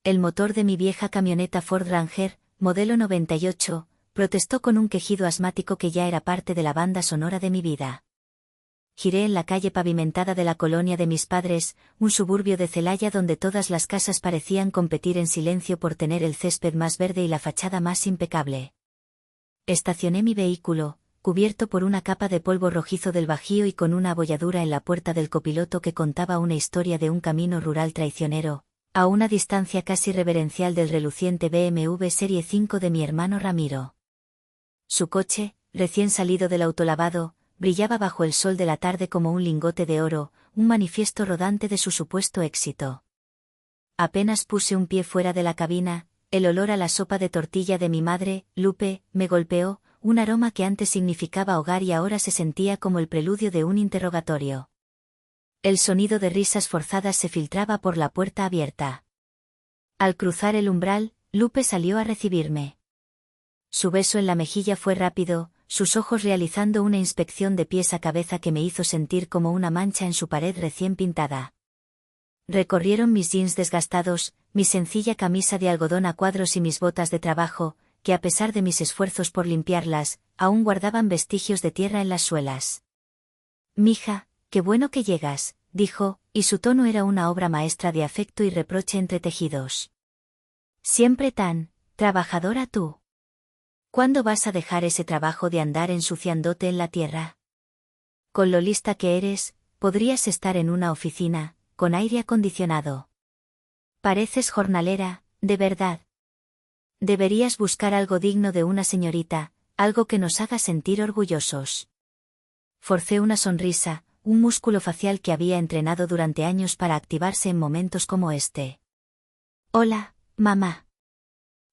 El motor de mi vieja camioneta Ford Ranger, modelo 98, protestó con un quejido asmático que ya era parte de la banda sonora de mi vida. Giré en la calle pavimentada de la colonia de mis padres, un suburbio de Celaya donde todas las casas parecían competir en silencio por tener el césped más verde y la fachada más impecable. Estacioné mi vehículo, cubierto por una capa de polvo rojizo del Bajío y con una abolladura en la puerta del copiloto que contaba una historia de un camino rural traicionero, a una distancia casi reverencial del reluciente BMW Serie 5 de mi hermano Ramiro. Su coche, recién salido del autolavado, brillaba bajo el sol de la tarde como un lingote de oro, un manifiesto rodante de su supuesto éxito. Apenas puse un pie fuera de la cabina, el olor a la sopa de tortilla de mi madre, Lupe, me golpeó, un aroma que antes significaba hogar y ahora se sentía como el preludio de un interrogatorio. El sonido de risas forzadas se filtraba por la puerta abierta. Al cruzar el umbral, Lupe salió a recibirme. Su beso en la mejilla fue rápido, sus ojos realizando una inspección de pies a cabeza que me hizo sentir como una mancha en su pared recién pintada. Recorrieron mis jeans desgastados, mi sencilla camisa de algodón a cuadros y mis botas de trabajo, que a pesar de mis esfuerzos por limpiarlas, aún guardaban vestigios de tierra en las suelas. «Mija, qué bueno que llegas», dijo, y su tono era una obra maestra de afecto y reproche entretejidos. «Siempre tan trabajadora tú. ¿Cuándo vas a dejar ese trabajo de andar ensuciándote en la tierra? Con lo lista que eres, podrías estar en una oficina, con aire acondicionado. Pareces jornalera, de verdad. Deberías buscar algo digno de una señorita, algo que nos haga sentir orgullosos». Forcé una sonrisa, un músculo facial que había entrenado durante años para activarse en momentos como este. «Hola, mamá.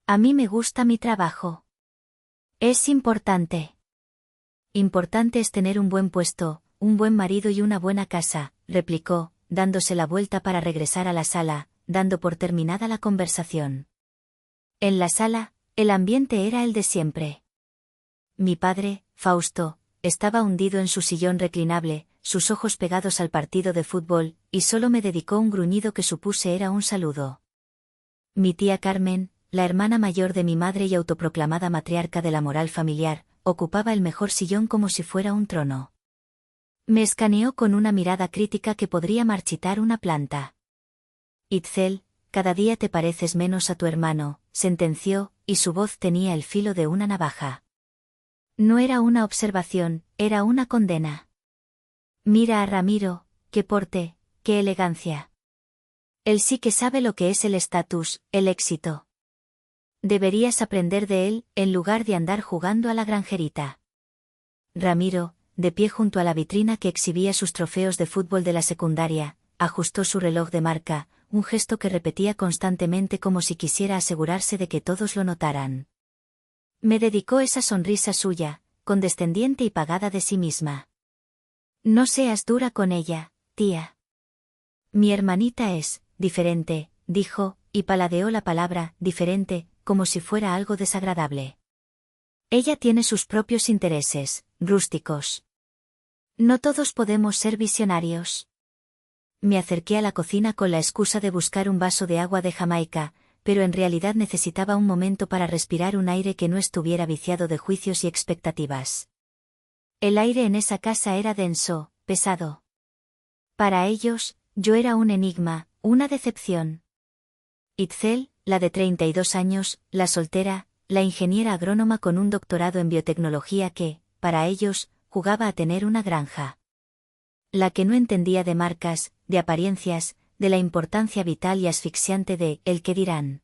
A mí me gusta mi trabajo. Es importante. Importante es tener un buen puesto, un buen marido y una buena casa», replicó, dándose la vuelta para regresar a la sala, dando por terminada la conversación. En la sala, el ambiente era el de siempre. Mi padre, Fausto, estaba hundido en su sillón reclinable, sus ojos pegados al partido de fútbol, y solo me dedicó un gruñido que supuse era un saludo. Mi tía Carmen, la hermana mayor de mi madre y autoproclamada matriarca de la moral familiar, ocupaba el mejor sillón como si fuera un trono. Me escaneó con una mirada crítica que podría marchitar una planta. «Itzel, cada día te pareces menos a tu hermano», sentenció, y su voz tenía el filo de una navaja. No era una observación, era una condena. «Mira a Ramiro, qué porte, qué elegancia. Él sí que sabe lo que es el estatus, el éxito. Deberías aprender de él, en lugar de andar jugando a la granjerita». Ramiro, de pie junto a la vitrina que exhibía sus trofeos de fútbol de la secundaria, ajustó su reloj de marca, un gesto que repetía constantemente como si quisiera asegurarse de que todos lo notaran. Me dedicó esa sonrisa suya, condescendiente y pagada de sí misma. «No seas dura con ella, tía. Mi hermanita es diferente», dijo, y paladeó la palabra «diferente», como si fuera algo desagradable. «Ella tiene sus propios intereses, rústicos. No todos podemos ser visionarios». Me acerqué a la cocina con la excusa de buscar un vaso de agua de Jamaica, pero en realidad necesitaba un momento para respirar un aire que no estuviera viciado de juicios y expectativas. El aire en esa casa era denso, pesado. Para ellos, yo era un enigma, una decepción. Itzel, la de 32 años, la soltera, la ingeniera agrónoma con un doctorado en biotecnología que, para ellos, jugaba a tener una granja. La que no entendía de marcas, de apariencias, de la importancia vital y asfixiante de «el que dirán».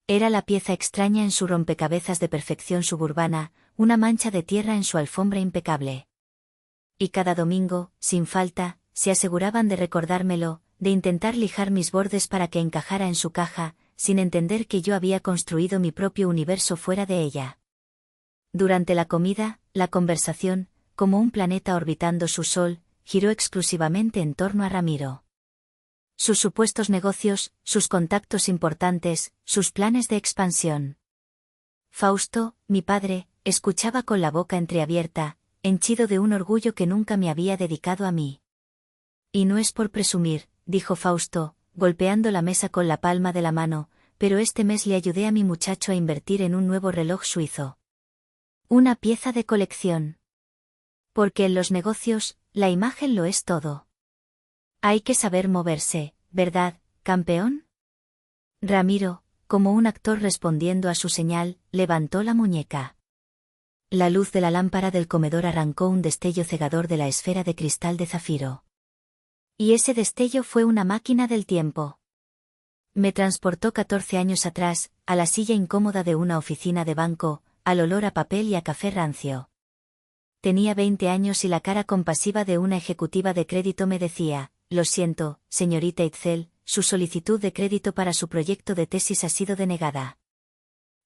Era la pieza extraña en su rompecabezas de perfección suburbana, una mancha de tierra en su alfombra impecable. Y cada domingo, sin falta, se aseguraban de recordármelo, de intentar lijar mis bordes para que encajara en su caja, sin entender que yo había construido mi propio universo fuera de ella. Durante la comida, la conversación, como un planeta orbitando su sol, giró exclusivamente en torno a Ramiro. Sus supuestos negocios, sus contactos importantes, sus planes de expansión. Fausto, mi padre, escuchaba con la boca entreabierta, henchido de un orgullo que nunca me había dedicado a mí. «Y no es por presumir», dijo Fausto, golpeando la mesa con la palma de la mano, pero este mes le ayudé a mi muchacho a invertir en un nuevo reloj suizo. Una pieza de colección. Porque en los negocios, la imagen lo es todo. Hay que saber moverse, ¿verdad, campeón? Ramiro, como un actor respondiendo a su señal, levantó la muñeca. La luz de la lámpara del comedor arrancó un destello cegador de la esfera de cristal de zafiro. Y ese destello fue una máquina del tiempo. Me transportó 14 años atrás, a la silla incómoda de una oficina de banco, al olor a papel y a café rancio. Tenía 20 años y la cara compasiva de una ejecutiva de crédito me decía: lo siento, señorita Itzel, su solicitud de crédito para su proyecto de tesis ha sido denegada.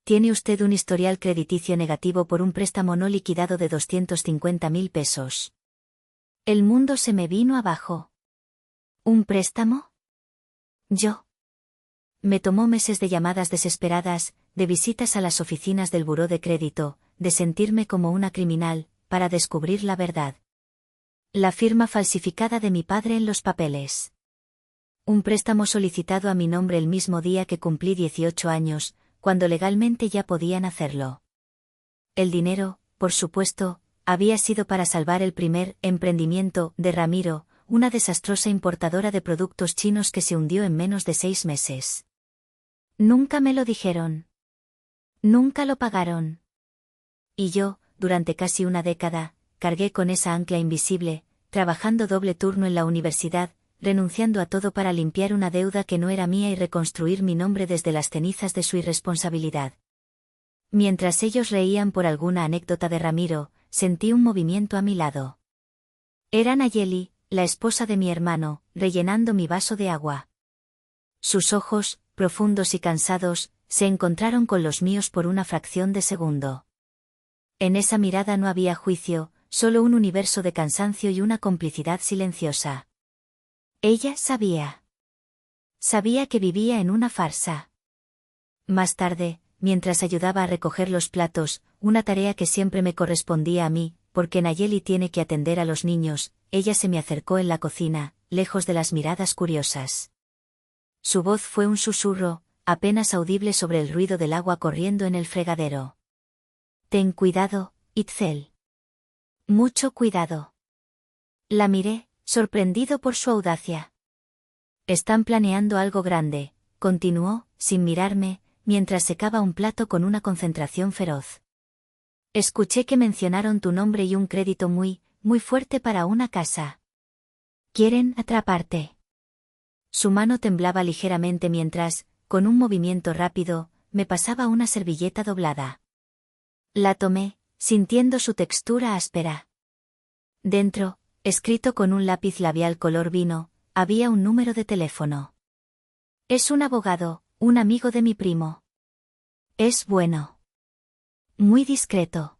Tiene usted un historial crediticio negativo por un préstamo no liquidado de 250.000 pesos. El mundo se me vino abajo. ¿Un préstamo? Yo. Me tomó meses de llamadas desesperadas, de visitas a las oficinas del buró de crédito, de sentirme como una criminal, para descubrir la verdad. La firma falsificada de mi padre en los papeles. Un préstamo solicitado a mi nombre el mismo día que cumplí 18 años, cuando legalmente ya podían hacerlo. El dinero, por supuesto, había sido para salvar el primer emprendimiento de Ramiro, una desastrosa importadora de productos chinos que se hundió en menos de 6 meses. Nunca me lo dijeron. Nunca lo pagaron. Y yo, durante casi una década, cargué con esa ancla invisible, trabajando doble turno en la universidad, renunciando a todo para limpiar una deuda que no era mía y reconstruir mi nombre desde las cenizas de su irresponsabilidad. Mientras ellos reían por alguna anécdota de Ramiro, sentí un movimiento a mi lado. Era Nayeli, la esposa de mi hermano, rellenando mi vaso de agua. Sus ojos, profundos y cansados, se encontraron con los míos por una fracción de segundo. En esa mirada no había juicio, solo un universo de cansancio y una complicidad silenciosa. Ella sabía. Sabía que vivía en una farsa. Más tarde, mientras ayudaba a recoger los platos, una tarea que siempre me correspondía a mí, porque Nayeli tiene que atender a los niños, ella se me acercó en la cocina, lejos de las miradas curiosas. Su voz fue un susurro, apenas audible sobre el ruido del agua corriendo en el fregadero. Ten cuidado, Itzel. Mucho cuidado. La miré, sorprendido por su audacia. Están planeando algo grande, continuó, sin mirarme, mientras secaba un plato con una concentración feroz. Escuché que mencionaron tu nombre y un crédito muy fuerte para una casa. Quieren atraparte. Su mano temblaba ligeramente mientras, con un movimiento rápido, me pasaba una servilleta doblada. La tomé, sintiendo su textura áspera. Dentro, escrito con un lápiz labial color vino, había un número de teléfono. Es un abogado, un amigo de mi primo. Es bueno. Muy discreto.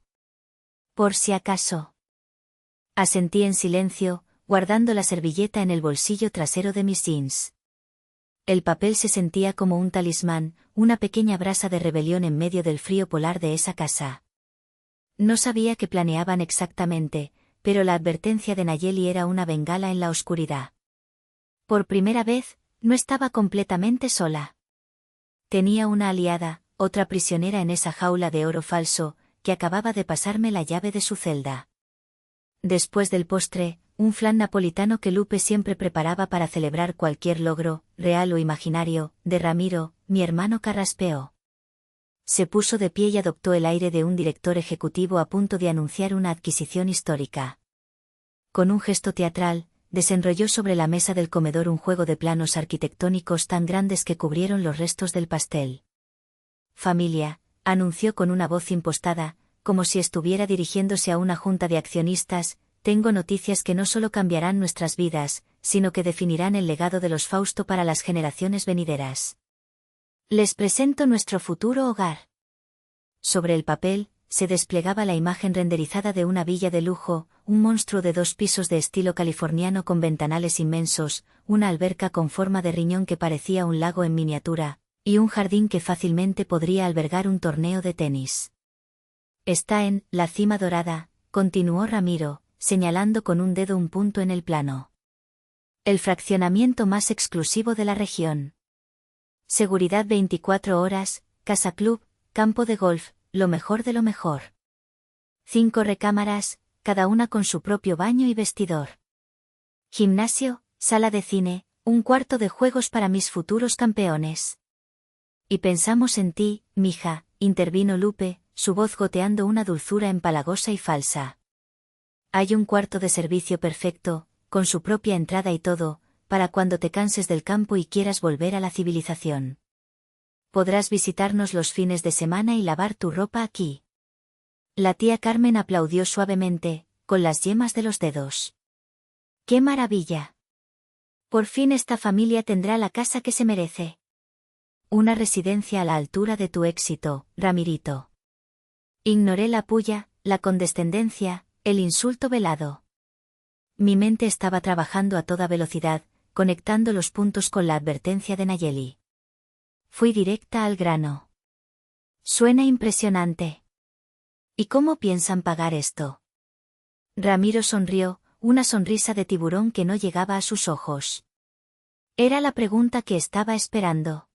Por si acaso. Asentí en silencio, guardando la servilleta en el bolsillo trasero de mis jeans. El papel se sentía como un talismán, una pequeña brasa de rebelión en medio del frío polar de esa casa. No sabía qué planeaban exactamente, pero la advertencia de Nayeli era una bengala en la oscuridad. Por primera vez, no estaba completamente sola. Tenía una aliada, otra prisionera en esa jaula de oro falso, que acababa de pasarme la llave de su celda. Después del postre, un flan napolitano que Lupe siempre preparaba para celebrar cualquier logro, real o imaginario, de Ramiro, mi hermano carraspeó. Se puso de pie y adoptó el aire de un director ejecutivo a punto de anunciar una adquisición histórica. Con un gesto teatral, desenrolló sobre la mesa del comedor un juego de planos arquitectónicos tan grandes que cubrieron los restos del pastel. Familia, anunció con una voz impostada, como si estuviera dirigiéndose a una junta de accionistas, tengo noticias que no solo cambiarán nuestras vidas, sino que definirán el legado de los Fausto para las generaciones venideras. Les presento nuestro futuro hogar. Sobre el papel, se desplegaba la imagen renderizada de una villa de lujo, un monstruo de 2 pisos de estilo californiano con ventanales inmensos, una alberca con forma de riñón que parecía un lago en miniatura, y un jardín que fácilmente podría albergar un torneo de tenis. Está en la cima dorada, continuó Ramiro, señalando con un dedo un punto en el plano. El fraccionamiento más exclusivo de la región. Seguridad 24 horas, casa club, campo de golf, lo mejor de lo mejor. 5 recámaras, cada una con su propio baño y vestidor. Gimnasio, sala de cine, un cuarto de juegos para mis futuros campeones. Y pensamos en ti, mija, intervino Lupe, su voz goteando una dulzura empalagosa y falsa. Hay un cuarto de servicio perfecto, con su propia entrada y todo, para cuando te canses del campo y quieras volver a la civilización. Podrás visitarnos los fines de semana y lavar tu ropa aquí. La tía Carmen aplaudió suavemente, con las yemas de los dedos. ¡Qué maravilla! Por fin esta familia tendrá la casa que se merece. Una residencia a la altura de tu éxito, Ramirito. Ignoré la pulla, la condescendencia, el insulto velado. Mi mente estaba trabajando a toda velocidad, conectando los puntos con la advertencia de Nayeli. Fui directa al grano. Suena impresionante. ¿Y cómo piensan pagar esto? Ramiro sonrió, una sonrisa de tiburón que no llegaba a sus ojos. Era la pregunta que estaba esperando.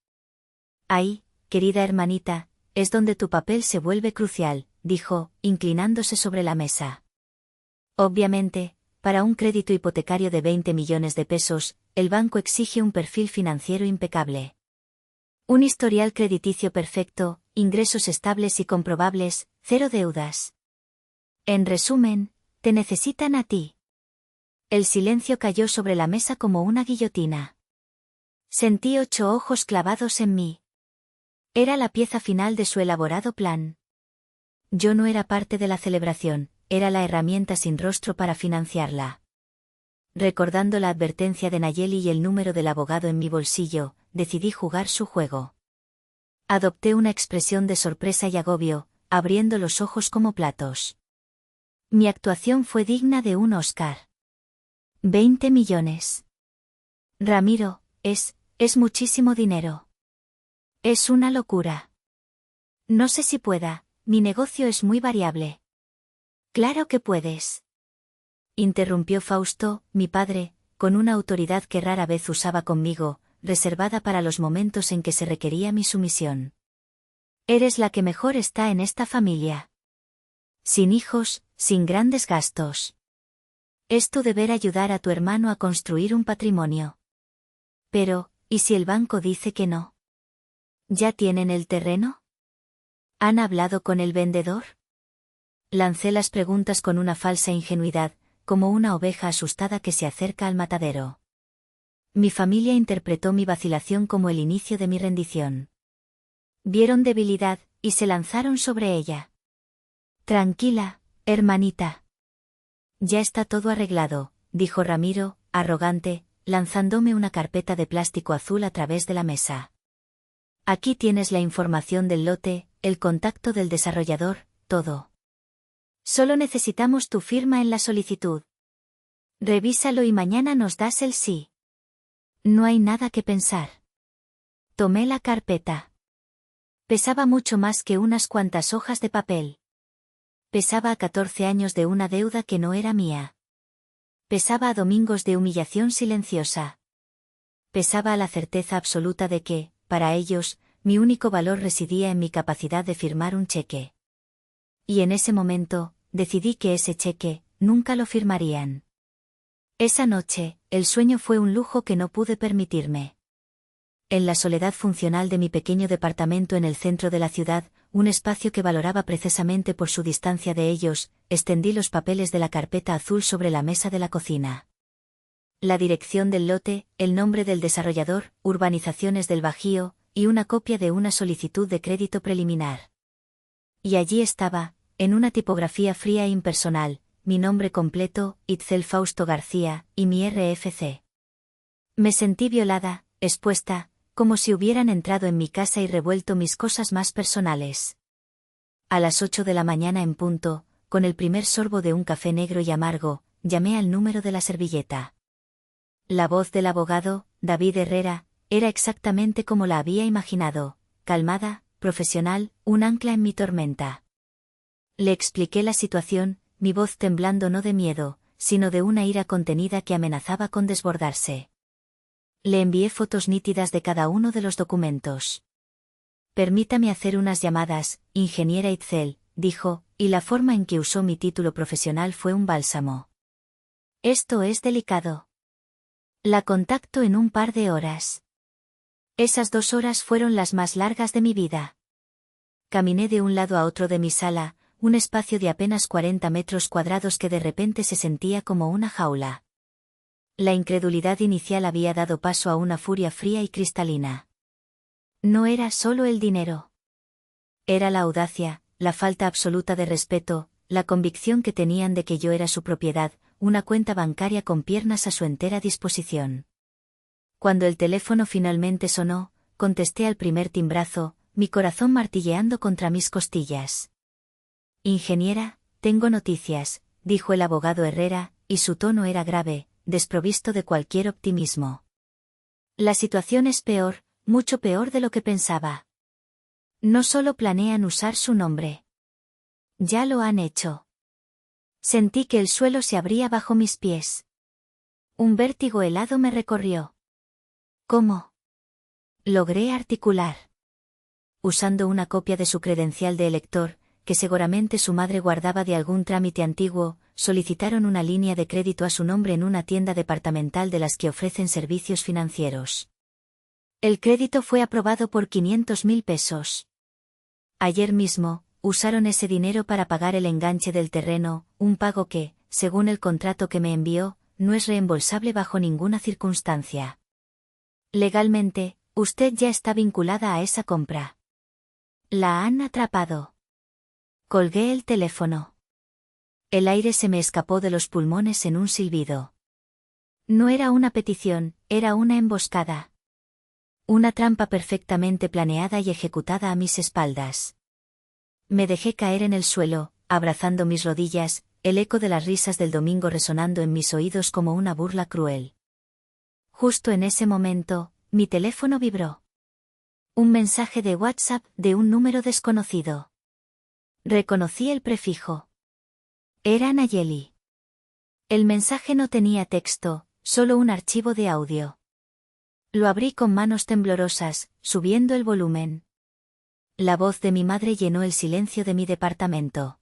Ahí, querida hermanita, es donde tu papel se vuelve crucial, dijo, inclinándose sobre la mesa. Obviamente, para un crédito hipotecario de 20 millones de pesos, el banco exige un perfil financiero impecable. Un historial crediticio perfecto, ingresos estables y comprobables, 0 deudas. En resumen, te necesitan a ti. El silencio cayó sobre la mesa como una guillotina. Sentí 8 ojos clavados en mí. Era la pieza final de su elaborado plan. Yo no era parte de la celebración, era la herramienta sin rostro para financiarla. Recordando la advertencia de Nayeli y el número del abogado en mi bolsillo, decidí jugar su juego. Adopté una expresión de sorpresa y agobio, abriendo los ojos como platos. Mi actuación fue digna de un Oscar. 20 millones. Ramiro, es muchísimo dinero. Es una locura. No sé si pueda, mi negocio es muy variable. Claro que puedes. Interrumpió Fausto, mi padre, con una autoridad que rara vez usaba conmigo, reservada para los momentos en que se requería mi sumisión. Eres la que mejor está en esta familia. Sin hijos, sin grandes gastos. Es tu deber ayudar a tu hermano a construir un patrimonio. Pero, ¿y si el banco dice que no? ¿Ya tienen el terreno? ¿Han hablado con el vendedor? Lancé las preguntas con una falsa ingenuidad, como una oveja asustada que se acerca al matadero. Mi familia interpretó mi vacilación como el inicio de mi rendición. Vieron debilidad, y se lanzaron sobre ella. Tranquila, hermanita. Ya está todo arreglado, dijo Ramiro, arrogante, lanzándome una carpeta de plástico azul a través de la mesa. Aquí tienes la información del lote, el contacto del desarrollador, todo. Solo necesitamos tu firma en la solicitud. Revísalo y mañana nos das el sí. No hay nada que pensar. Tomé la carpeta. Pesaba mucho más que unas cuantas hojas de papel. Pesaba a 14 años de una deuda que no era mía. Pesaba a domingos de humillación silenciosa. Pesaba a la certeza absoluta de que, para ellos, mi único valor residía en mi capacidad de firmar un cheque. Y en ese momento, decidí que ese cheque, nunca lo firmarían. Esa noche, el sueño fue un lujo que no pude permitirme. En la soledad funcional de mi pequeño departamento en el centro de la ciudad, un espacio que valoraba precisamente por su distancia de ellos, extendí los papeles de la carpeta azul sobre la mesa de la cocina. La dirección del lote, el nombre del desarrollador, Urbanizaciones del Bajío, y una copia de una solicitud de crédito preliminar. Y allí estaba, en una tipografía fría e impersonal, mi nombre completo, Itzel Fausto García, y mi RFC. Me sentí violada, expuesta, como si hubieran entrado en mi casa y revuelto mis cosas más personales. A las 8 de la mañana en punto, con el primer sorbo de un café negro y amargo, llamé al número de la servilleta. La voz del abogado, David Herrera, era exactamente como la había imaginado, calmada, profesional, un ancla en mi tormenta. Le expliqué la situación, mi voz temblando no de miedo, sino de una ira contenida que amenazaba con desbordarse. Le envié fotos nítidas de cada uno de los documentos. Permítame hacer unas llamadas, ingeniera Itzel, dijo, y la forma en que usó mi título profesional fue un bálsamo. Esto es delicado. La contacto en un par de horas. Esas 2 horas fueron las más largas de mi vida. Caminé de un lado a otro de mi sala, un espacio de apenas 40 metros cuadrados que de repente se sentía como una jaula. La incredulidad inicial había dado paso a una furia fría y cristalina. No era solo el dinero. Era la audacia, la falta absoluta de respeto, la convicción que tenían de que yo era su propiedad, una cuenta bancaria con piernas a su entera disposición. Cuando el teléfono finalmente sonó, contesté al primer timbrazo, mi corazón martilleando contra mis costillas. Ingeniera, tengo noticias, dijo el abogado Herrera, y su tono era grave, desprovisto de cualquier optimismo. La situación es peor, mucho peor de lo que pensaba. No solo planean usar su nombre. Ya lo han hecho. Sentí que el suelo se abría bajo mis pies. Un vértigo helado me recorrió. ¿Cómo? Logré articular. Usando una copia de su credencial de elector, que seguramente su madre guardaba de algún trámite antiguo, solicitaron una línea de crédito a su nombre en una tienda departamental de las que ofrecen servicios financieros. El crédito fue aprobado por 500.000 pesos. Ayer mismo, usaron ese dinero para pagar el enganche del terreno, un pago que, según el contrato que me envió, no es reembolsable bajo ninguna circunstancia. Legalmente, usted ya está vinculada a esa compra. La han atrapado. Colgué el teléfono. El aire se me escapó de los pulmones en un silbido. No era una petición, era una emboscada. Una trampa perfectamente planeada y ejecutada a mis espaldas. Me dejé caer en el suelo, abrazando mis rodillas, el eco de las risas del domingo resonando en mis oídos como una burla cruel. Justo en ese momento, mi teléfono vibró. Un mensaje de WhatsApp de un número desconocido. Reconocí el prefijo. Era Nayeli. El mensaje no tenía texto, solo un archivo de audio. Lo abrí con manos temblorosas, subiendo el volumen. La voz de mi madre llenó el silencio de mi departamento.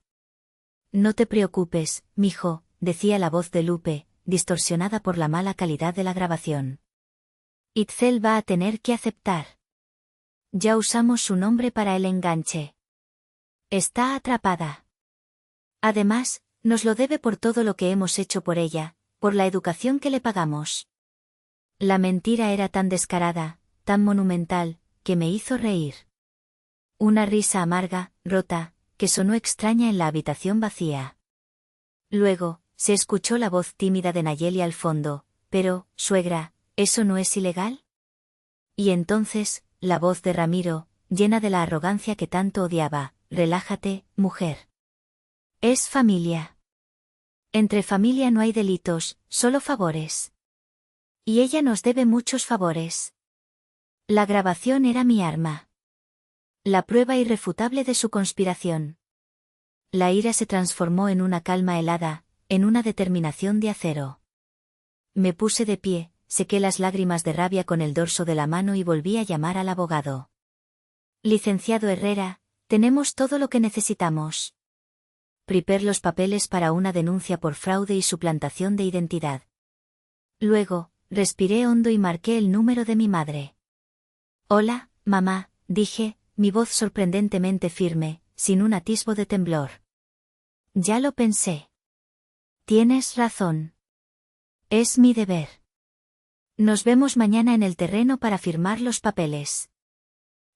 No te preocupes, mijo, decía la voz de Lupe, distorsionada por la mala calidad de la grabación. Itzel va a tener que aceptar. Ya usamos su nombre para el enganche. Está atrapada. Además, nos lo debe por todo lo que hemos hecho por ella, por la educación que le pagamos. La mentira era tan descarada, tan monumental, que me hizo reír. Una risa amarga, rota, que sonó extraña en la habitación vacía. Luego, se escuchó la voz tímida de Nayeli al fondo, pero, suegra, ¿eso no es ilegal? Y entonces, la voz de Ramiro, llena de la arrogancia que tanto odiaba, relájate, mujer. Es familia. Entre familia no hay delitos, solo favores. Y ella nos debe muchos favores. La grabación era mi arma. La prueba irrefutable de su conspiración. La ira se transformó en una calma helada, en una determinación de acero. Me puse de pie, sequé las lágrimas de rabia con el dorso de la mano y volví a llamar al abogado. Licenciado Herrera, tenemos todo lo que necesitamos. Prepare los papeles para una denuncia por fraude y suplantación de identidad. Luego, respiré hondo y marqué el número de mi madre. Hola, mamá, dije, mi voz sorprendentemente firme, sin un atisbo de temblor. Ya lo pensé. Tienes razón. Es mi deber. Nos vemos mañana en el terreno para firmar los papeles.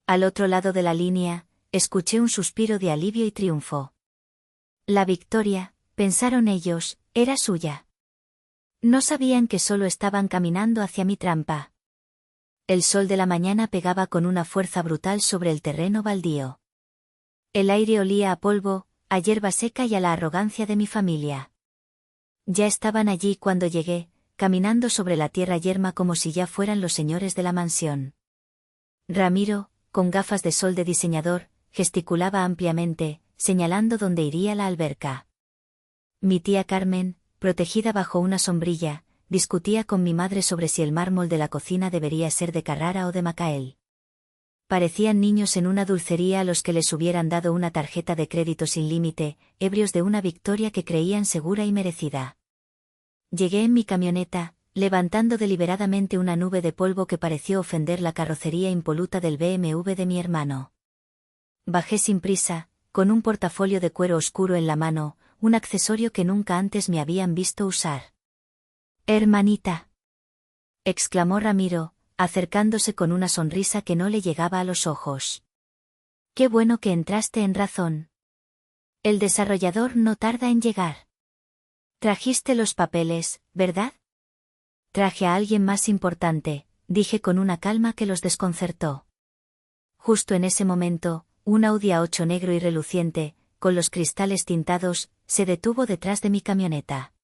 Al otro lado de la línea, escuché un suspiro de alivio y triunfo. La victoria, pensaron ellos, era suya. No sabían que solo estaban caminando hacia mi trampa. El sol de la mañana pegaba con una fuerza brutal sobre el terreno baldío. El aire olía a polvo, a hierba seca y a la arrogancia de mi familia. Ya estaban allí cuando llegué, caminando sobre la tierra yerma como si ya fueran los señores de la mansión. Ramiro, con gafas de sol de diseñador, gesticulaba ampliamente, señalando dónde iría la alberca. Mi tía Carmen, protegida bajo una sombrilla, discutía con mi madre sobre si el mármol de la cocina debería ser de Carrara o de Macael. Parecían niños en una dulcería a los que les hubieran dado una tarjeta de crédito sin límite, ebrios de una victoria que creían segura y merecida. Llegué en mi camioneta, levantando deliberadamente una nube de polvo que pareció ofender la carrocería impoluta del BMW de mi hermano. Bajé sin prisa, con un portafolio de cuero oscuro en la mano, un accesorio que nunca antes me habían visto usar. «Hermanita», exclamó Ramiro, acercándose con una sonrisa que no le llegaba a los ojos. «Qué bueno que entraste en razón. El desarrollador no tarda en llegar. Trajiste los papeles, ¿verdad?» «Traje a alguien más importante», dije con una calma que los desconcertó. Justo en ese momento, un Audi A8 negro y reluciente, con los cristales tintados, se detuvo detrás de mi camioneta.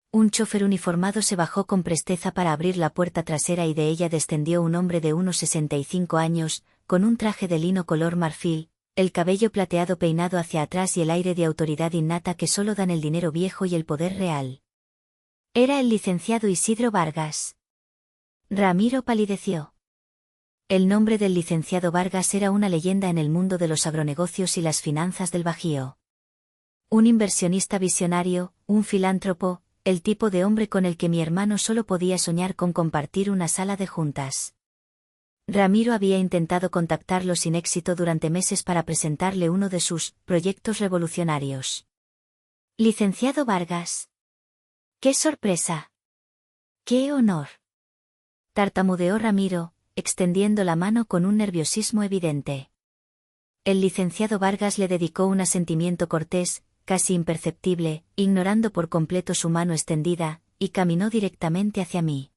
Un chofer uniformado se bajó con presteza para abrir la puerta trasera y de ella descendió un hombre de unos 65 años, con un traje de lino color marfil, el cabello plateado peinado hacia atrás y el aire de autoridad innata que solo dan el dinero viejo y el poder real. Era el licenciado Isidro Vargas. Ramiro palideció. El nombre del licenciado Vargas era una leyenda en el mundo de los agronegocios y las finanzas del Bajío. Un inversionista visionario, un filántropo, el tipo de hombre con el que mi hermano solo podía soñar con compartir una sala de juntas. Ramiro había intentado contactarlo sin éxito durante meses para presentarle uno de sus proyectos revolucionarios. Licenciado Vargas. ¡Qué sorpresa! ¡Qué honor! Tartamudeó Ramiro, extendiendo la mano con un nerviosismo evidente. El licenciado Vargas le dedicó un asentimiento cortés, casi imperceptible, ignorando por completo su mano extendida, y caminó directamente hacia mí.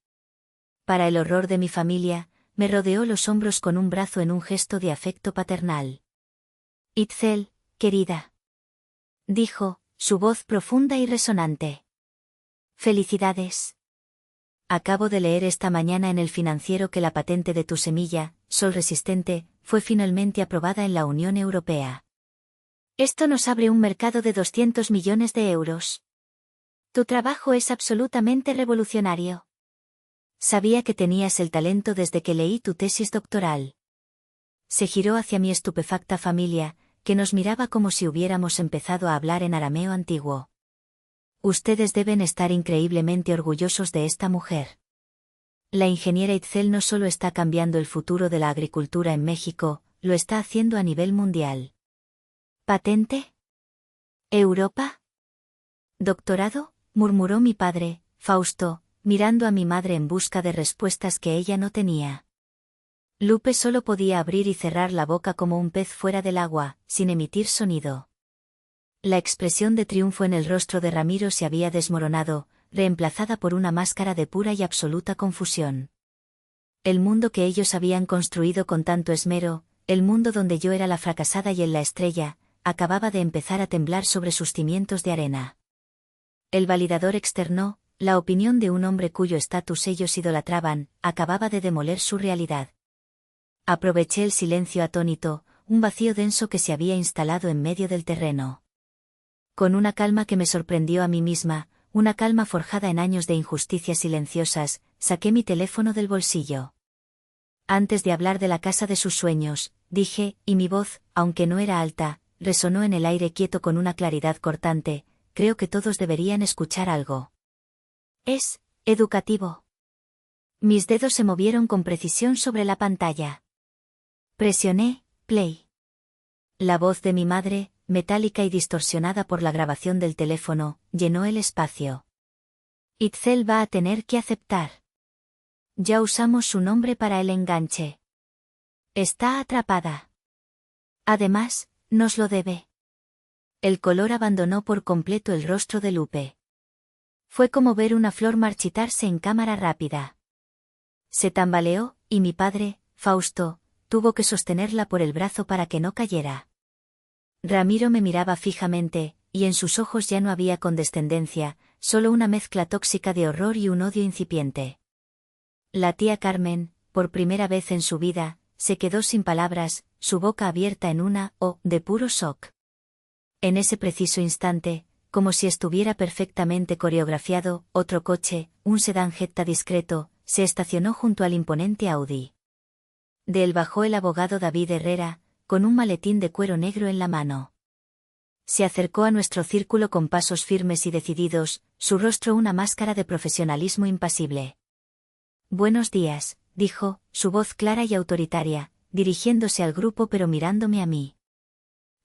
Para el horror de mi familia, me rodeó los hombros con un brazo en un gesto de afecto paternal. «Itzel, querida», dijo, su voz profunda y resonante. «Felicidades. Acabo de leer esta mañana en El Financiero que la patente de tu semilla, sol resistente, fue finalmente aprobada en la Unión Europea. Esto nos abre un mercado de 200 millones de euros. Tu trabajo es absolutamente revolucionario. Sabía que tenías el talento desde que leí tu tesis doctoral». Se giró hacia mi estupefacta familia, que nos miraba como si hubiéramos empezado a hablar en arameo antiguo. «Ustedes deben estar increíblemente orgullosos de esta mujer. La ingeniera Itzel no solo está cambiando el futuro de la agricultura en México, lo está haciendo a nivel mundial». «¿Patente? ¿Europa? ¿Doctorado?», murmuró mi padre, Fausto, mirando a mi madre en busca de respuestas que ella no tenía. Lupe solo podía abrir y cerrar la boca como un pez fuera del agua, sin emitir sonido. La expresión de triunfo en el rostro de Ramiro se había desmoronado, reemplazada por una máscara de pura y absoluta confusión. El mundo que ellos habían construido con tanto esmero, el mundo donde yo era la fracasada y él la estrella, acababa de empezar a temblar sobre sus cimientos de arena. El validador externó, la opinión de un hombre cuyo estatus ellos idolatraban, acababa de demoler su realidad. Aproveché el silencio atónito, un vacío denso que se había instalado en medio del terreno. Con una calma que me sorprendió a mí misma, una calma forjada en años de injusticias silenciosas, saqué mi teléfono del bolsillo. Antes de hablar de la casa de sus sueños, dije, y mi voz, aunque no era alta, resonó en el aire quieto con una claridad cortante, creo que todos deberían escuchar algo. Es educativo. Mis dedos se movieron con precisión sobre la pantalla. Presioné play. La voz de mi madre, metálica y distorsionada por la grabación del teléfono, llenó el espacio. Itzel va a tener que aceptar. Ya usamos su nombre para el enganche. Está atrapada. Además, nos lo debe. El color abandonó por completo el rostro de Lupe. Fue como ver una flor marchitarse en cámara rápida. Se tambaleó, y mi padre, Fausto, tuvo que sostenerla por el brazo para que no cayera. Ramiro me miraba fijamente, y en sus ojos ya no había condescendencia, solo una mezcla tóxica de horror y un odio incipiente. La tía Carmen, por primera vez en su vida, se quedó sin palabras, su boca abierta en una O de puro shock. En ese preciso instante, como si estuviera perfectamente coreografiado, otro coche, un sedán Jetta discreto, se estacionó junto al imponente Audi. De él bajó el abogado David Herrera, con un maletín de cuero negro en la mano. Se acercó a nuestro círculo con pasos firmes y decididos, su rostro una máscara de profesionalismo impasible. «Buenos días», dijo, su voz clara y autoritaria, dirigiéndose al grupo pero mirándome a mí.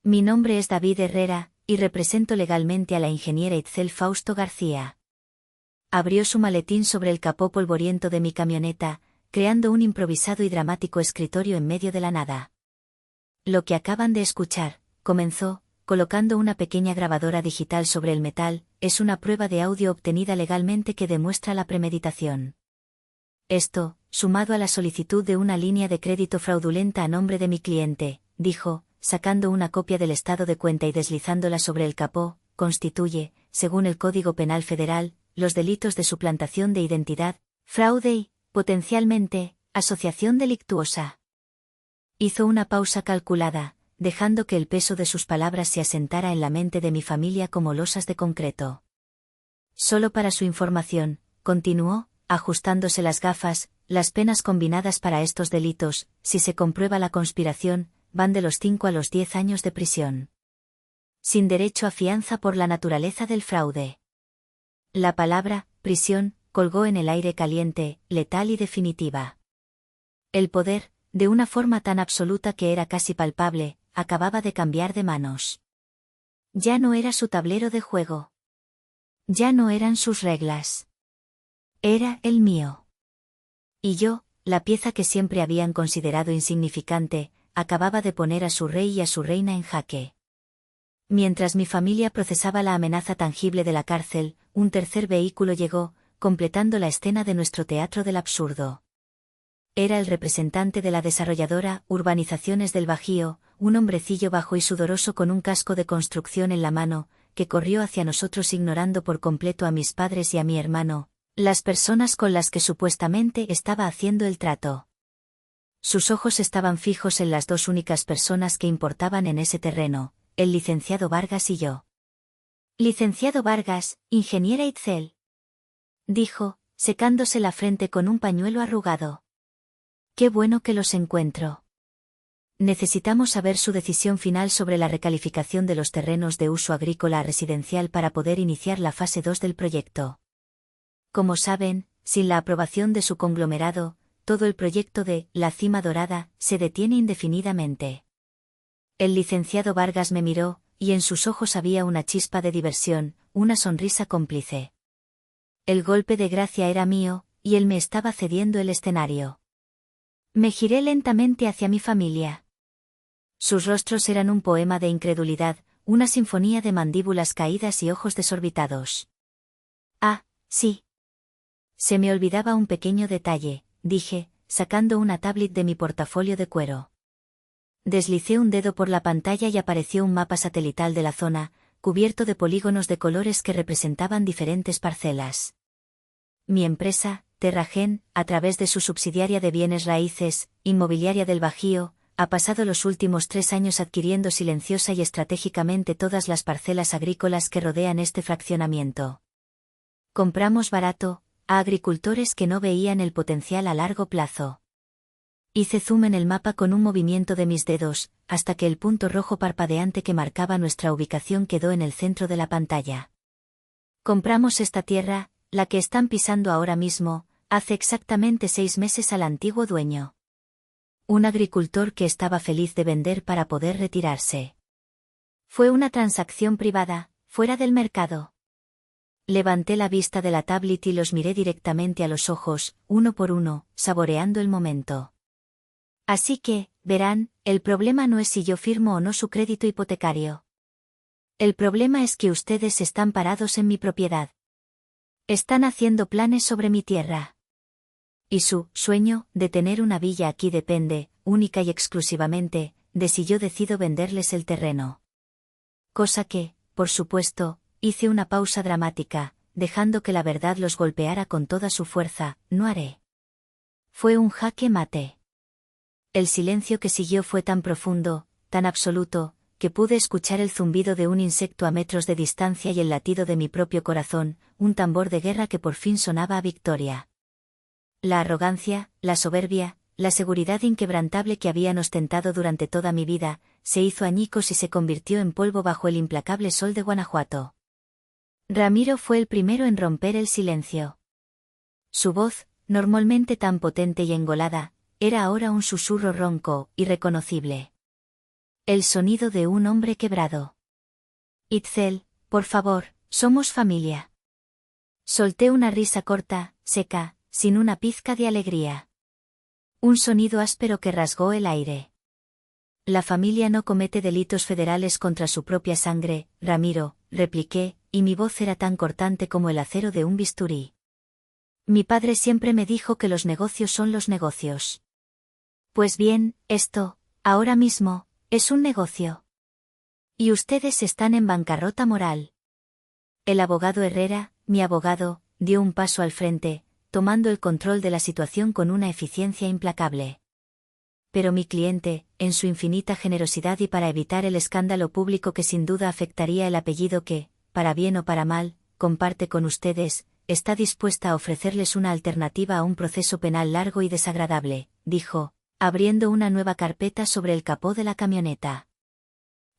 «Mi nombre es David Herrera, y represento legalmente a la ingeniera Itzel Fausto García». Abrió su maletín sobre el capó polvoriento de mi camioneta, creando un improvisado y dramático escritorio en medio de la nada. «Lo que acaban de escuchar», comenzó, colocando una pequeña grabadora digital sobre el metal, es una prueba de audio obtenida legalmente que demuestra la premeditación. Esto, sumado a la solicitud de una línea de crédito fraudulenta a nombre de mi cliente, dijo, sacando una copia del estado de cuenta y deslizándola sobre el capó, constituye, según el Código Penal Federal, los delitos de suplantación de identidad, fraude y, potencialmente, asociación delictuosa. Hizo una pausa calculada, dejando que el peso de sus palabras se asentara en la mente de mi familia como losas de concreto. Solo para su información, continuó, ajustándose las gafas, las penas combinadas para estos delitos, si se comprueba la conspiración, van de los 5 a los 10 años de prisión. Sin derecho a fianza por la naturaleza del fraude. La palabra, prisión, colgó en el aire caliente, letal y definitiva. El poder, de una forma tan absoluta que era casi palpable, acababa de cambiar de manos. Ya no era su tablero de juego. Ya no eran sus reglas. Era el mío. Y yo, la pieza que siempre habían considerado insignificante, acababa de poner a su rey y a su reina en jaque. Mientras mi familia procesaba la amenaza tangible de la cárcel, un tercer vehículo llegó, completando la escena de nuestro teatro del absurdo. Era el representante de la desarrolladora Urbanizaciones del Bajío, un hombrecillo bajo y sudoroso con un casco de construcción en la mano, que corrió hacia nosotros ignorando por completo a mis padres y a mi hermano, las personas con las que supuestamente estaba haciendo el trato. Sus ojos estaban fijos en las dos únicas personas que importaban en ese terreno, el licenciado Vargas y yo. «Licenciado Vargas, ingeniera Itzel», dijo, secándose la frente con un pañuelo arrugado. «Qué bueno que los encuentro. Necesitamos saber su decisión final sobre la recalificación de los terrenos de uso agrícola a residencial para poder iniciar la fase 2 del proyecto. Como saben, sin la aprobación de su conglomerado, todo el proyecto de La Cima Dorada se detiene indefinidamente». El licenciado Vargas me miró, y en sus ojos había una chispa de diversión, una sonrisa cómplice. El golpe de gracia era mío, y él me estaba cediendo el escenario. Me giré lentamente hacia mi familia. Sus rostros eran un poema de incredulidad, una sinfonía de mandíbulas caídas y ojos desorbitados. «Ah, sí. Se me olvidaba un pequeño detalle», dije, sacando una tablet de mi portafolio de cuero. Deslicé un dedo por la pantalla y apareció un mapa satelital de la zona, cubierto de polígonos de colores que representaban diferentes parcelas. Mi empresa, Terragen, a través de su subsidiaria de bienes raíces, Inmobiliaria del Bajío, ha pasado los últimos 3 años adquiriendo silenciosa y estratégicamente todas las parcelas agrícolas que rodean este fraccionamiento. Compramos barato, a agricultores que no veían el potencial a largo plazo. Hice zoom en el mapa con un movimiento de mis dedos, hasta que el punto rojo parpadeante que marcaba nuestra ubicación quedó en el centro de la pantalla. Compramos esta tierra, la que están pisando ahora mismo, hace exactamente 6 meses al antiguo dueño. Un agricultor que estaba feliz de vender para poder retirarse. Fue una transacción privada, fuera del mercado. Levanté la vista de la tablet y los miré directamente a los ojos, uno por uno, saboreando el momento. Así que, verán, el problema no es si yo firmo o no su crédito hipotecario. El problema es que ustedes están parados en mi propiedad. Están haciendo planes sobre mi tierra. Y su sueño de tener una villa aquí depende, única y exclusivamente, de si yo decido venderles el terreno. Cosa que, por supuesto, hice una pausa dramática, dejando que la verdad los golpeara con toda su fuerza, no haré. Fue un jaque mate. El silencio que siguió fue tan profundo, tan absoluto, que pude escuchar el zumbido de un insecto a metros de distancia y el latido de mi propio corazón, un tambor de guerra que por fin sonaba a victoria. La arrogancia, la soberbia, la seguridad inquebrantable que habían ostentado durante toda mi vida, se hizo añicos y se convirtió en polvo bajo el implacable sol de Guanajuato. Ramiro fue el primero en romper el silencio. Su voz, normalmente tan potente y engolada, era ahora un susurro ronco, irreconocible. El sonido de un hombre quebrado. Itzel, por favor, somos familia. Solté una risa corta, seca, sin una pizca de alegría. Un sonido áspero que rasgó el aire. La familia no comete delitos federales contra su propia sangre, Ramiro, repliqué, y mi voz era tan cortante como el acero de un bisturí. Mi padre siempre me dijo que los negocios son los negocios. Pues bien, esto, ahora mismo, es un negocio. Y ustedes están en bancarrota moral. El abogado Herrera, mi abogado, dio un paso al frente, tomando el control de la situación con una eficiencia implacable. Pero mi cliente, en su infinita generosidad y para evitar el escándalo público que sin duda afectaría el apellido que, para bien o para mal, comparte con ustedes, está dispuesta a ofrecerles una alternativa a un proceso penal largo y desagradable, dijo, abriendo una nueva carpeta sobre el capó de la camioneta.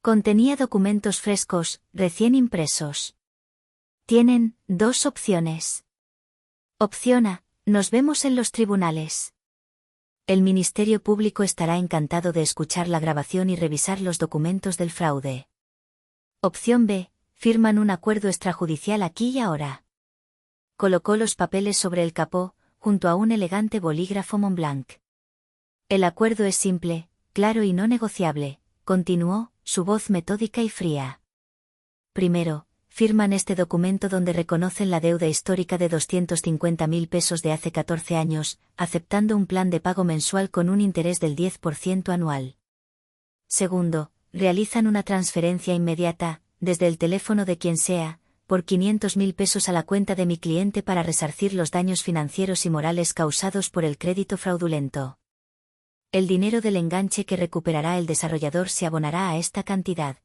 Contenía documentos frescos, recién impresos. Tienen 2 opciones. Opción A, nos vemos en los tribunales. El Ministerio Público estará encantado de escuchar la grabación y revisar los documentos del fraude. Opción B, firman un acuerdo extrajudicial aquí y ahora. Colocó los papeles sobre el capó, junto a un elegante bolígrafo Montblanc. El acuerdo es simple, claro y no negociable, continuó, su voz metódica y fría. Primero, firman este documento donde reconocen la deuda histórica de 250.000 pesos de hace 14 años, aceptando un plan de pago mensual con un interés del 10% anual. Segundo, realizan una transferencia inmediata, desde el teléfono de quien sea, por 500.000 pesos a la cuenta de mi cliente para resarcir los daños financieros y morales causados por el crédito fraudulento. El dinero del enganche que recuperará el desarrollador se abonará a esta cantidad.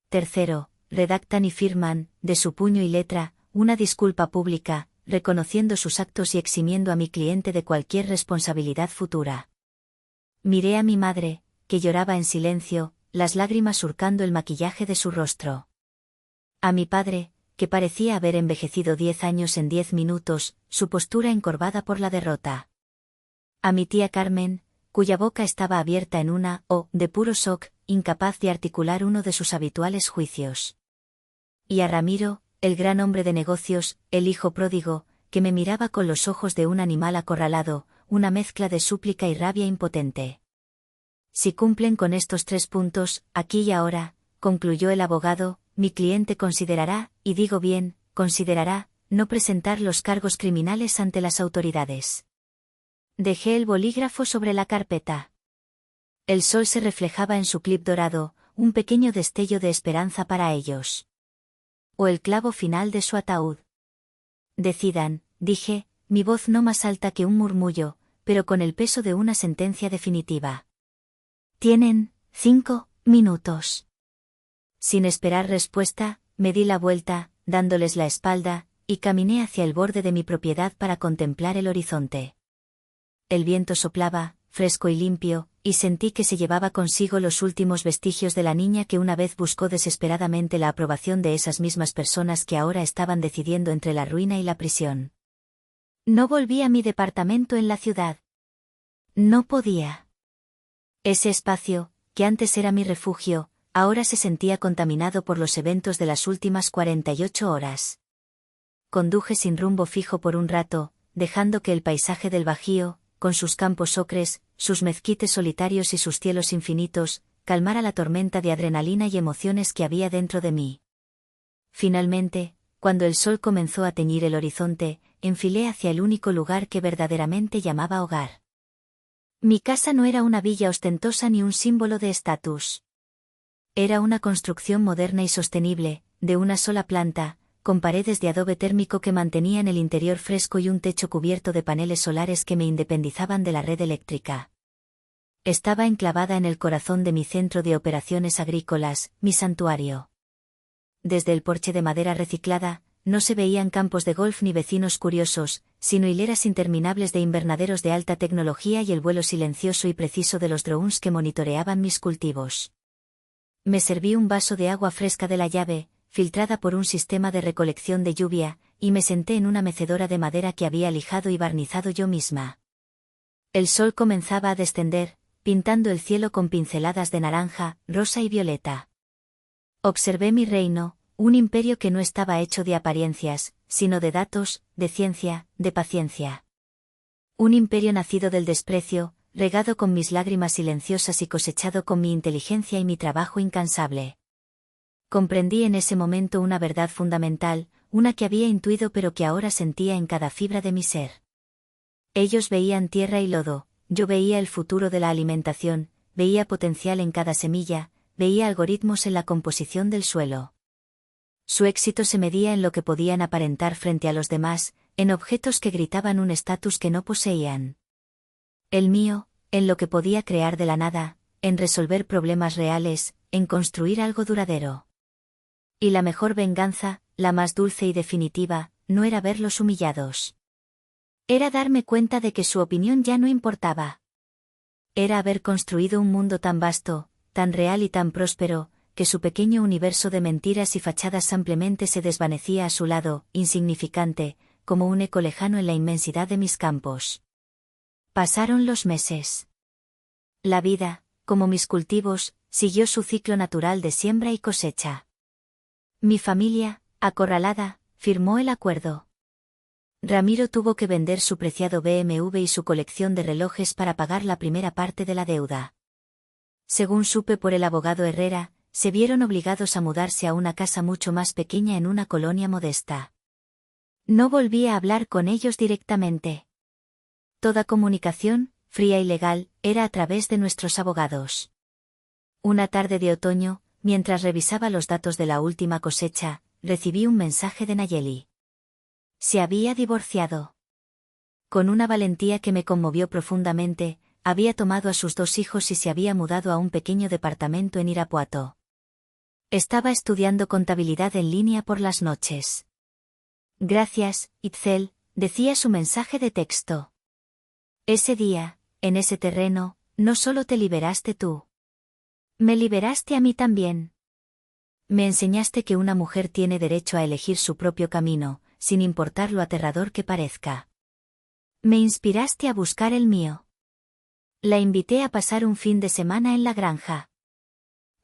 Tercero, redactan y firman, de su puño y letra, una disculpa pública, reconociendo sus actos y eximiendo a mi cliente de cualquier responsabilidad futura. Miré a mi madre, que lloraba en silencio, las lágrimas surcando el maquillaje de su rostro. A mi padre, que parecía haber envejecido 10 años en 10 minutos, su postura encorvada por la derrota. A mi tía Carmen, cuya boca estaba abierta en una O de puro shock, incapaz de articular uno de sus habituales juicios. Y a Ramiro, el gran hombre de negocios, el hijo pródigo, que me miraba con los ojos de un animal acorralado, una mezcla de súplica y rabia impotente. Si cumplen con estos 3 puntos, aquí y ahora, concluyó el abogado, mi cliente considerará, y digo bien, considerará, no presentar los cargos criminales ante las autoridades. Dejé el bolígrafo sobre la carpeta. El sol se reflejaba en su clip dorado, un pequeño destello de esperanza para ellos. O el clavo final de su ataúd. Decidan, dije, mi voz no más alta que un murmullo, pero con el peso de una sentencia definitiva. Tienen 5 minutos. Sin esperar respuesta, me di la vuelta, dándoles la espalda, y caminé hacia el borde de mi propiedad para contemplar el horizonte. El viento soplaba, fresco y limpio, y sentí que se llevaba consigo los últimos vestigios de la niña que una vez buscó desesperadamente la aprobación de esas mismas personas que ahora estaban decidiendo entre la ruina y la prisión. No volví a mi departamento en la ciudad. No podía. Ese espacio, que antes era mi refugio, ahora se sentía contaminado por los eventos de las últimas 48 horas. Conduje sin rumbo fijo por un rato, dejando que el paisaje del Bajío, con sus campos ocres, sus mezquites solitarios y sus cielos infinitos, calmara la tormenta de adrenalina y emociones que había dentro de mí. Finalmente, cuando el sol comenzó a teñir el horizonte, enfilé hacia el único lugar que verdaderamente llamaba hogar. Mi casa no era una villa ostentosa ni un símbolo de estatus. Era una construcción moderna y sostenible, de una sola planta, con paredes de adobe térmico que mantenían el interior fresco y un techo cubierto de paneles solares que me independizaban de la red eléctrica. Estaba enclavada en el corazón de mi centro de operaciones agrícolas, mi santuario. Desde el porche de madera reciclada, no se veían campos de golf ni vecinos curiosos, sino hileras interminables de invernaderos de alta tecnología y el vuelo silencioso y preciso de los drones que monitoreaban mis cultivos. Me serví un vaso de agua fresca de la llave, filtrada por un sistema de recolección de lluvia, y me senté en una mecedora de madera que había lijado y barnizado yo misma. El sol comenzaba a descender, pintando el cielo con pinceladas de naranja, rosa y violeta. Observé mi reino, un imperio que no estaba hecho de apariencias, sino de datos, de ciencia, de paciencia. Un imperio nacido del desprecio, regado con mis lágrimas silenciosas y cosechado con mi inteligencia y mi trabajo incansable. Comprendí en ese momento una verdad fundamental, una que había intuido pero que ahora sentía en cada fibra de mi ser. Ellos veían tierra y lodo, yo veía el futuro de la alimentación, veía potencial en cada semilla, veía algoritmos en la composición del suelo. Su éxito se medía en lo que podían aparentar frente a los demás, en objetos que gritaban un estatus que no poseían. El mío, en lo que podía crear de la nada, en resolver problemas reales, en construir algo duradero. Y la mejor venganza, la más dulce y definitiva, no era verlos humillados. Era darme cuenta de que su opinión ya no importaba. Era haber construido un mundo tan vasto, tan real y tan próspero, que su pequeño universo de mentiras y fachadas ampliamente se desvanecía a su lado, insignificante, como un eco lejano en la inmensidad de mis campos. Pasaron los meses. La vida, como mis cultivos, siguió su ciclo natural de siembra y cosecha. Mi familia, acorralada, firmó el acuerdo. Ramiro tuvo que vender su preciado BMW y su colección de relojes para pagar la primera parte de la deuda. Según supe por el abogado Herrera, se vieron obligados a mudarse a una casa mucho más pequeña en una colonia modesta. No volví a hablar con ellos directamente. Toda comunicación, fría y legal, era a través de nuestros abogados. Una tarde de otoño, mientras revisaba los datos de la última cosecha, recibí un mensaje de Nayeli. Se había divorciado. Con una valentía que me conmovió profundamente, había tomado a sus 2 hijos y se había mudado a un pequeño departamento en Irapuato. Estaba estudiando contabilidad en línea por las noches. Gracias, Itzel, decía su mensaje de texto. Ese día, en ese terreno, no solo te liberaste tú. Me liberaste a mí también. Me enseñaste que una mujer tiene derecho a elegir su propio camino, sin importar lo aterrador que parezca. Me inspiraste a buscar el mío. La invité a pasar un fin de semana en la granja.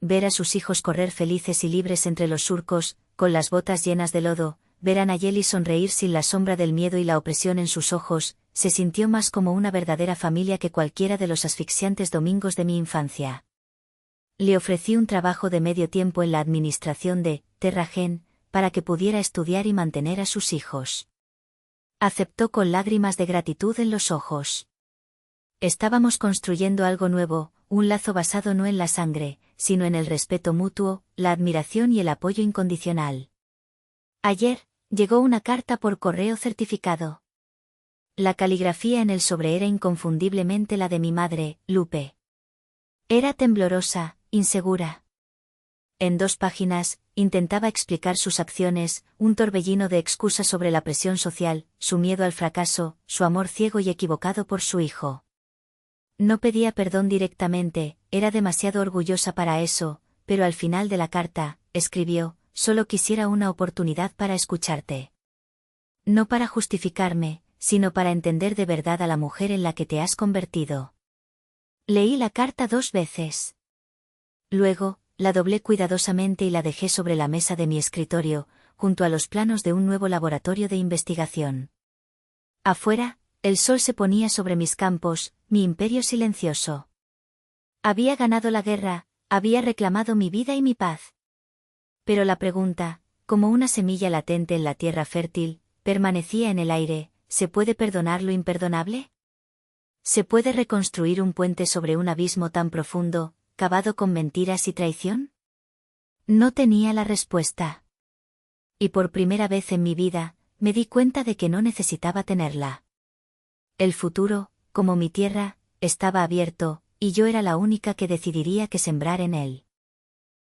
Ver a sus hijos correr felices y libres entre los surcos, con las botas llenas de lodo, ver a Nayeli sonreír sin la sombra del miedo y la opresión en sus ojos, se sintió más como una verdadera familia que cualquiera de los asfixiantes domingos de mi infancia. Le ofrecí un trabajo de medio tiempo en la administración de Terragen, para que pudiera estudiar y mantener a sus hijos. Aceptó con lágrimas de gratitud en los ojos. Estábamos construyendo algo nuevo, un lazo basado no en la sangre, sino en el respeto mutuo, la admiración y el apoyo incondicional. Ayer, llegó una carta por correo certificado. La caligrafía en el sobre era inconfundiblemente la de mi madre, Lupe. Era temblorosa, insegura. En 2 páginas, intentaba explicar sus acciones, un torbellino de excusas sobre la presión social, su miedo al fracaso, su amor ciego y equivocado por su hijo. No pedía perdón directamente, era demasiado orgullosa para eso, pero al final de la carta, escribió, solo quisiera una oportunidad para escucharte. No para justificarme, sino para entender de verdad a la mujer en la que te has convertido. Leí la carta 2 veces. Luego, la doblé cuidadosamente y la dejé sobre la mesa de mi escritorio, junto a los planos de un nuevo laboratorio de investigación. Afuera, el sol se ponía sobre mis campos, mi imperio silencioso. Había ganado la guerra, había reclamado mi vida y mi paz. Pero la pregunta, como una semilla latente en la tierra fértil, permanecía en el aire: ¿se puede perdonar lo imperdonable? ¿Se puede reconstruir un puente sobre un abismo tan profundo, cavado con mentiras y traición? No tenía la respuesta. Y por primera vez en mi vida, me di cuenta de que no necesitaba tenerla. El futuro, como mi tierra, estaba abierto, Y yo era la única que decidiría qué sembrar en él.